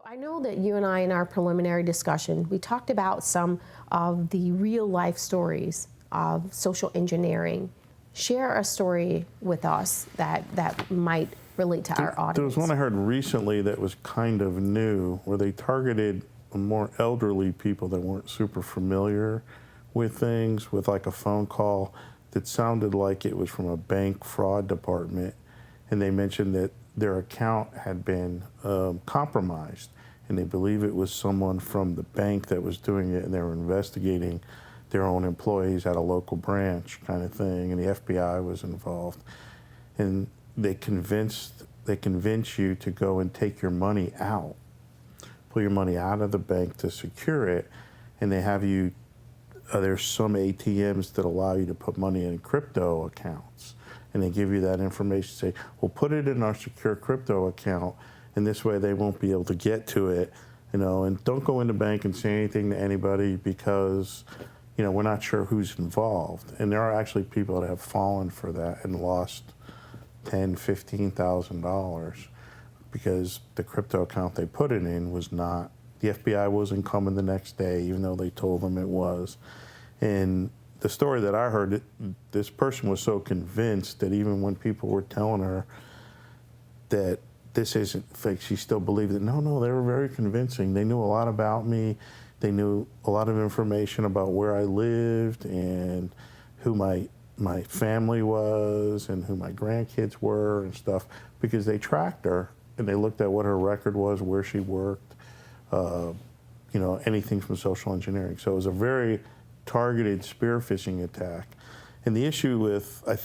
I know that you and I, in our preliminary discussion, we talked about some of the real life stories of social engineering. Share a story with us that might relate to our audience. There was one I heard recently that was kind of new, where they targeted more elderly people that weren't super familiar with things, with like a phone call that sounded like it was from a bank fraud department, and they mentioned that their account had been compromised, and they believe it was someone from the bank that was doing it, and they were investigating their own employees at a local branch kind of thing, and the FBI was involved. And they convince you to go and take your money out, pull your money out of the bank to secure it, and they have you, there's some ATMs that allow you to put money in crypto accounts, and they give you that information, say, well, put it in our secure crypto account, and this way they won't be able to get to it, and don't go in the bank and say anything to anybody because, we're not sure who's involved. And there are actually people that have fallen for that and lost $10,000, $15,000 because the crypto account they put it in was not, the FBI wasn't coming the next day, even though they told them it was. And the story that I heard, this person was so convinced that even when people were telling her that this isn't fake, she still believed it. No, they were very convincing. They knew a lot about me. They knew a lot of information about where I lived and who my family was and who my grandkids were and stuff, because they tracked her and they looked at what her record was, where she worked, anything from social engineering. So it was a very targeted spear phishing attack. And the issue with,